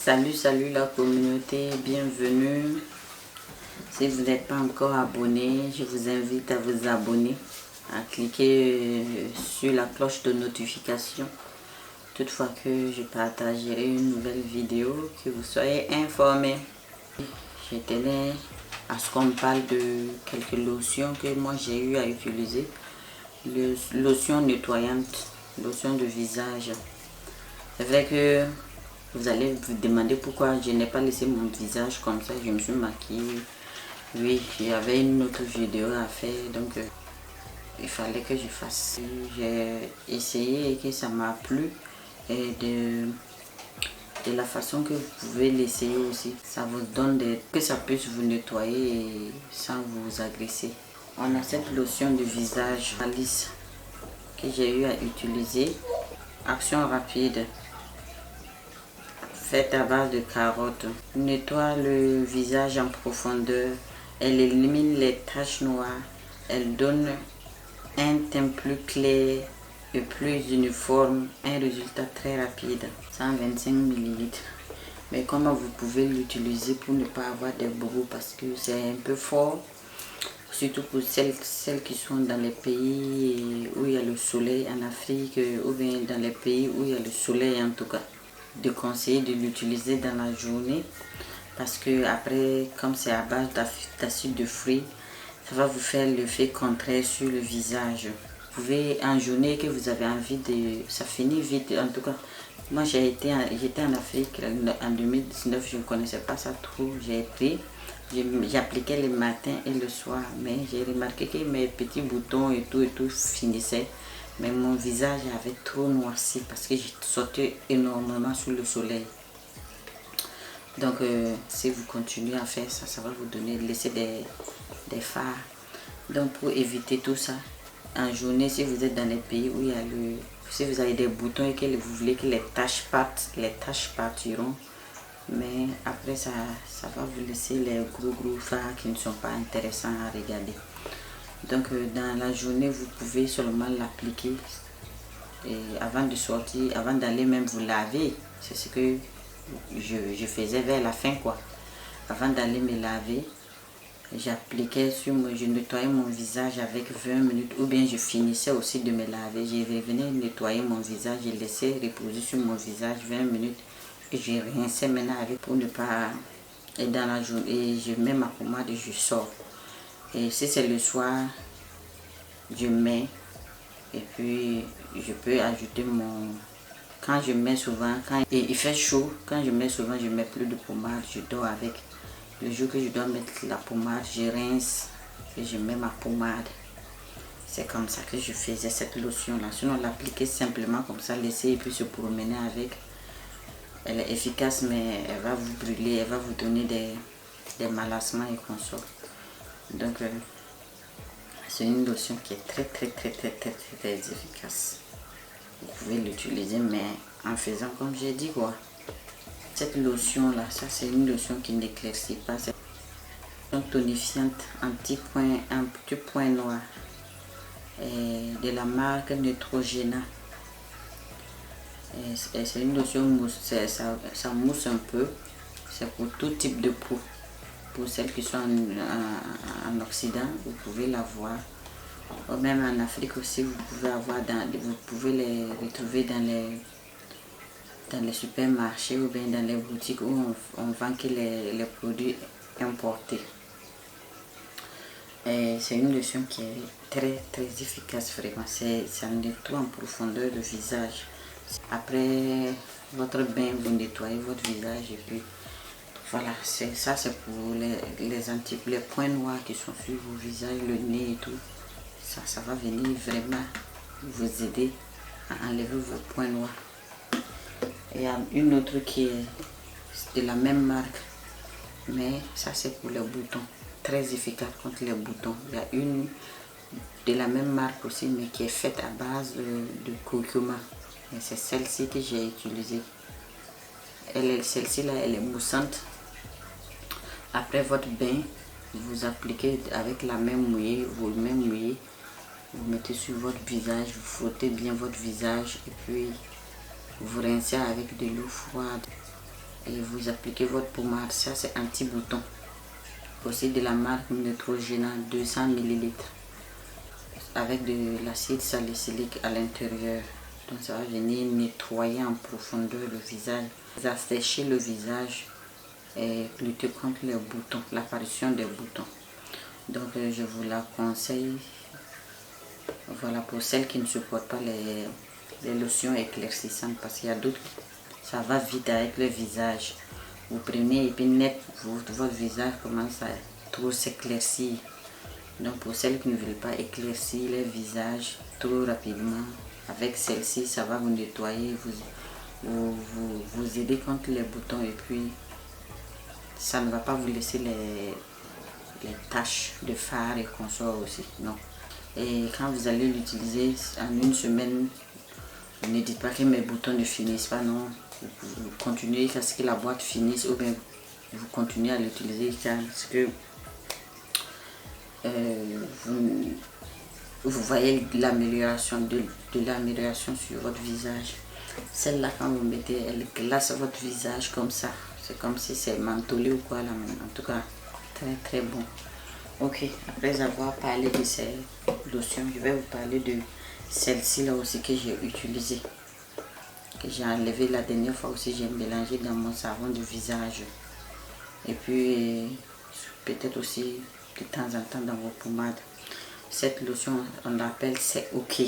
Salut la communauté, bienvenue. Si vous n'êtes pas encore abonné, je vous invite à vous abonner, à cliquer sur la cloche de notification. Toutefois que je partagerai une nouvelle vidéo, que vous soyez informés. Je tenais à ce qu'on me parle de quelques lotions que moi j'ai eu à utiliser. Lotion nettoyante, lotion de visage. C'est vrai que vous allez vous demander pourquoi je n'ai pas laissé mon visage comme ça, je me suis maquillée. Oui, j'avais une autre vidéo à faire, donc il fallait que je fasse. J'ai essayé et que ça m'a plu. Et de la façon que vous pouvez l'essayer aussi. Ça vous donne que ça puisse vous nettoyer et sans vous agresser. On a cette lotion de visage Alice que j'ai eu à utiliser. Action rapide. Faite à base de carottes. Nettoie le visage en profondeur. Elle élimine les taches noires. Elle donne un teint plus clair et plus uniforme. Un résultat très rapide. 125 ml. Mais comment vous pouvez l'utiliser pour ne pas avoir des bourreaux parce que c'est un peu fort. Surtout pour celles qui sont dans les pays où il y a le soleil en Afrique ou bien dans les pays où il y a le soleil en tout cas. De conseiller de l'utiliser dans la journée parce que après comme c'est à base d'acide de fruits, ça va vous faire l'effet contraire sur le visage. Vous pouvez en journée que vous avez envie de... ça finit vite en tout cas. Moi j'étais en Afrique en 2019, je ne connaissais pas ça trop, j'ai pris. J'appliquais le matin et le soir, mais j'ai remarqué que mes petits boutons et tout finissaient. Mais mon visage avait trop noirci parce que j'ai sauté énormément sous le soleil. Donc si vous continuez à faire ça, ça va vous donner, laisser des fards. Donc pour éviter tout ça, en journée, si vous êtes dans les pays où il y a si vous avez des boutons et que vous voulez que les taches partent, les taches partiront. Mais après ça va vous laisser les gros fards qui ne sont pas intéressants à regarder. Donc dans la journée vous pouvez seulement l'appliquer avant de sortir, avant d'aller même vous laver. C'est ce que je faisais vers la fin quoi. Avant d'aller me laver, j'appliquais sur moi, je nettoyais mon visage avec 20 minutes ou bien je finissais aussi de me laver. Je revenais nettoyer mon visage, je laissais reposer sur mon visage 20 minutes. Et je rinçais maintenant avec pour ne pas... Et dans la journée, je mets ma pommade et je sors. Et si c'est le soir, je mets. Et puis, je peux ajouter mon... Quand je mets souvent, quand il fait chaud, quand je mets souvent, je mets plus de pommade, je dors avec. Le jour que je dois mettre la pommade, je rince et je mets ma pommade. C'est comme ça que je faisais cette lotion-là. Sinon, l'appliquer simplement comme ça, laisser et puis se promener avec. Elle est efficace, mais elle va vous brûler, elle va vous donner des malassements et consorts. Donc, c'est une lotion qui est très efficace. Vous pouvez l'utiliser, mais en faisant comme j'ai dit quoi. Cette lotion-là, ça c'est une lotion qui n'éclaircit pas. C'est une tonifiante anti-point noir de la marque Neutrogena. C'est une lotion mousse, ça mousse un peu. C'est pour tout type de peau. Pour celles qui sont en Occident, vous pouvez l'avoir. Même en Afrique aussi, vous pouvez les retrouver dans les supermarchés ou bien dans les boutiques où on vend que les produits importés. C'est une lotion qui est très efficace vraiment. Ça nettoie en profondeur le visage. Après votre bain, vous nettoyez votre visage et puis voilà, c'est pour les points noirs qui sont sur vos visages, le nez et tout. Ça va venir vraiment vous aider à enlever vos points noirs. Il y a une autre qui est de la même marque, mais ça c'est pour les boutons. Très efficace contre les boutons. Il y a une de la même marque aussi, mais qui est faite à base de curcuma. Et c'est celle-ci que j'ai utilisée. Celle-ci là, elle est moussante. Après votre bain, vous appliquez avec la main mouillée, vous mettez sur votre visage, vous frottez bien votre visage et puis vous rincez avec de l'eau froide. et vous appliquez votre pommade. Ça c'est anti-bouton. Aussi de la marque Neutrogena 200 ml avec de l'acide salicylique à l'intérieur. Donc ça va venir nettoyer en profondeur le visage, assécher le visage et lutter contre les boutons, l'apparition des boutons. Donc je vous la conseille. Voilà, pour celles qui ne supportent pas les lotions éclaircissantes, parce qu'il y a d'autres, ça va vite avec le visage. Vous prenez et puis net, votre visage commence à trop s'éclaircir. Donc pour celles qui ne veulent pas éclaircir les visages trop rapidement, avec celle-ci, ça va vous nettoyer, vous aider contre les boutons, et puis ça ne va pas vous laisser les taches de fard et consorts aussi. Non. Et quand vous allez l'utiliser en une semaine, ne dites pas que mes boutons ne finissent pas, non. Vous continuez jusqu'à ce que la boîte finisse, ou bien vous continuez à l'utiliser jusqu'à ce que vous voyez l'amélioration de l'amélioration sur votre visage. Celle-là, quand vous mettez, elle glace votre visage comme ça. C'est comme si c'est mentholé ou quoi là. En tout cas, très très bon. Ok, après avoir parlé de ces lotions, je vais vous parler de celle-ci là aussi que j'ai utilisée. Que j'ai enlevé la dernière fois aussi, j'ai mélangé dans mon savon de visage. Et puis, peut-être aussi de temps en temps dans vos pommades. Cette lotion, on l'appelle C'est OK.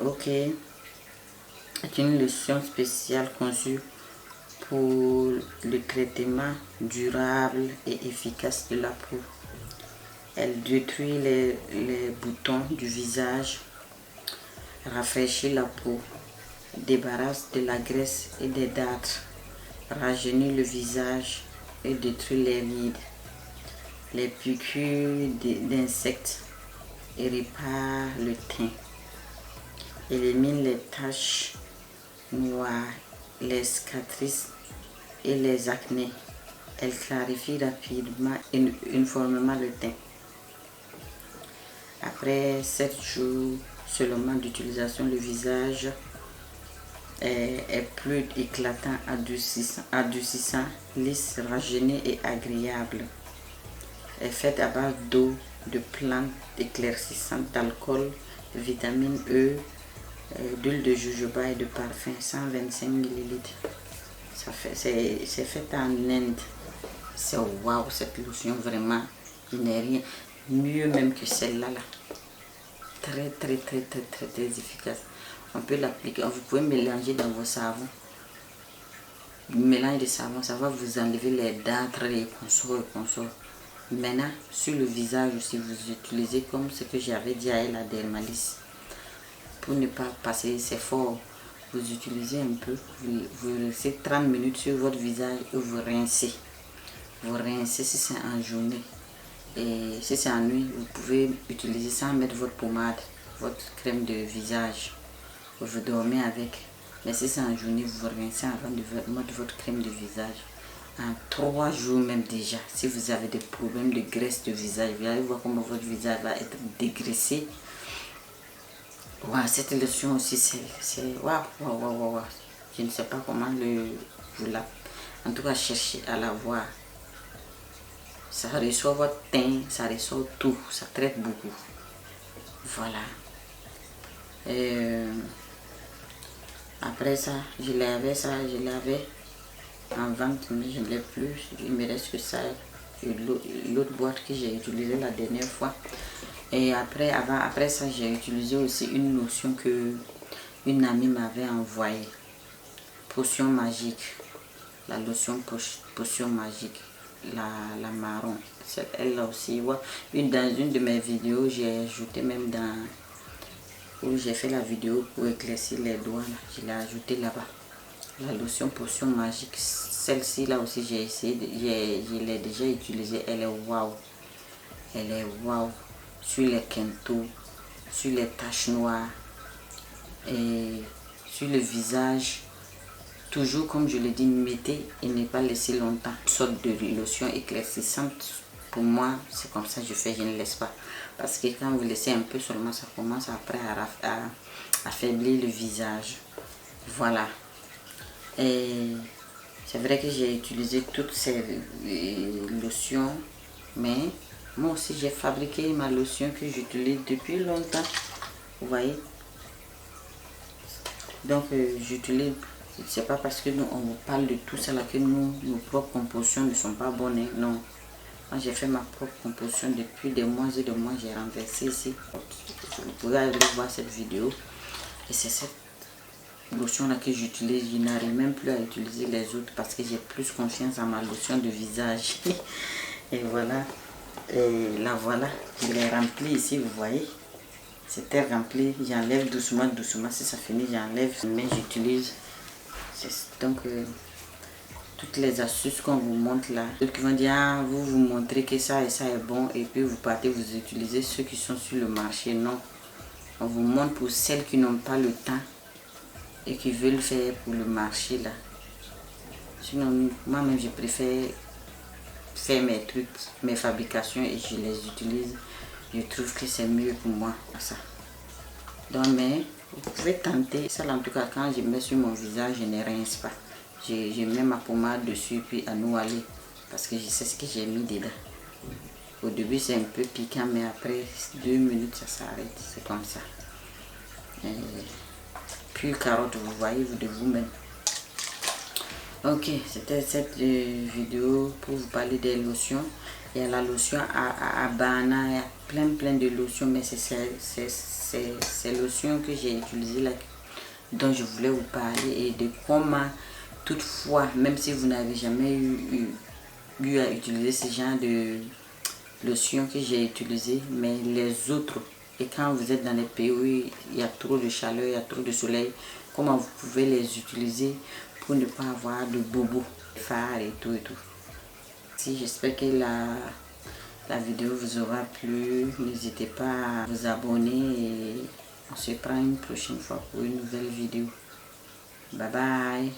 OK est une lotion spéciale conçue pour le traitement durable et efficace de la peau. Elle détruit les boutons du visage, rafraîchit la peau, débarrasse de la graisse et des dartres, rajeunit le visage et détruit les rides, les piqûres d'insectes et répare le teint. Élimine les taches noires, les cicatrices et les acnés. Elle clarifie rapidement et uniformément le teint. Après 7 jours seulement d'utilisation, le visage est plus éclatant, adoucissant, lisse, rajeuni et agréable. Elle est faite à base d'eau, de plantes éclaircissantes, d'alcool, de vitamine E, d'huile de jojoba et de parfum, 125 ml. C'est fait en Inde. C'est waouh, cette lotion, vraiment, il n'est rien. Mieux même que celle-là. Là. Très, très, très, très, très, très efficace. On peut l'appliquer, vous pouvez mélanger dans vos savons. Le mélange de savon, ça va vous enlever les dartres, les consorts. Maintenant, sur le visage aussi, vous utilisez comme ce que j'avais dit à elle, la Dermalis. Pour ne pas passer, c'est fort. Vous utilisez un peu, vous laissez 30 minutes sur votre visage et vous rincez. Vous rincez si c'est en journée. Et si c'est en nuit, vous pouvez utiliser sans mettre votre pommade, votre crème de visage. Vous dormez avec. Mais si c'est en journée, vous rincez avant de mettre votre crème de visage. En 3 jours même déjà, si vous avez des problèmes de graisse de visage, vous allez voir comment votre visage va être dégraissé. Wow, cette lotion aussi, c'est waouh. Je ne sais pas comment vous la... En tout cas, cherchez à la voir. Ça ressort votre teint, ça ressort tout, ça traite beaucoup. Voilà. Après ça, je l'avais en vente, mais je ne l'ai plus. Il me reste que ça, l'autre boîte que j'ai utilisée la dernière fois. Et après ça, j'ai utilisé aussi une lotion que une amie m'avait envoyée. Potion magique. La lotion potion magique. La marron. Elle là aussi. Ouais. Dans une de mes vidéos, j'ai ajouté même dans... où j'ai fait la vidéo pour éclaircir les doigts. Je l'ai ajouté là-bas. La lotion potion magique. Celle-ci là aussi, j'ai essayé. Je l'ai déjà utilisée. Elle est waouh. Elle est waouh. Sur les quintaux, sur les taches noires et sur le visage. Toujours comme je l'ai dit, mettez et ne pas laisser longtemps. Une sorte de lotion éclaircissante, pour moi c'est comme ça que je fais, je ne laisse pas. Parce que quand vous laissez un peu seulement, ça commence après à affaiblir le visage. Voilà. Et C'est vrai que j'ai utilisé toutes ces lotions, mais moi aussi j'ai fabriqué ma lotion que j'utilise depuis longtemps. Vous voyez? Donc j'utilise, c'est pas parce que nous on vous parle de tout ça là que nos propres compositions ne sont pas bonnes, hein. Non. Moi j'ai fait ma propre composition depuis des mois et des mois, j'ai renversé ici. Vous pouvez aller voir cette vidéo. Et c'est cette lotion là que j'utilise. Je n'arrive même plus à utiliser les autres parce que j'ai plus confiance en ma lotion de visage. Et voilà. Et là voilà, je l'ai rempli ici, vous voyez. C'était rempli, j'enlève doucement, doucement. Si ça finit, j'enlève, mais j'utilise. Donc, toutes les astuces qu'on vous montre là, ceux qui vont dire, ah, vous montrez que ça et ça est bon, et puis vous partez, vous utilisez ceux qui sont sur le marché. Non, on vous montre pour celles qui n'ont pas le temps et qui veulent faire pour le marché là. Sinon, moi-même, je préfère faire mes trucs, mes fabrications et je les utilise. Je trouve que c'est mieux pour moi, ça. Donc, mais vous pouvez tenter ça. En tout cas, quand je mets sur mon visage, je ne rince pas. Je mets ma pommade dessus, puis à nous aller. Parce que je sais ce que j'ai mis dedans. Au début, c'est un peu piquant, mais après 2 minutes, ça s'arrête. C'est comme ça. Puis carotte, vous voyez, vous de vous-même. Ok, c'était cette vidéo pour vous parler des lotions. Il y a la lotion à banane, il y a plein de lotions, mais c'est ces lotions que j'ai utilisées là, dont je voulais vous parler, et de comment, toutefois, même si vous n'avez jamais eu à utiliser ce genre de lotion que j'ai utilisé, mais les autres, et quand vous êtes dans les pays où il y a trop de chaleur, il y a trop de soleil, comment vous pouvez les utiliser pour ne pas avoir de bobos, fards et tout. Si j'espère que la vidéo vous aura plu, n'hésitez pas à vous abonner et on se prend une prochaine fois pour une nouvelle vidéo. Bye bye.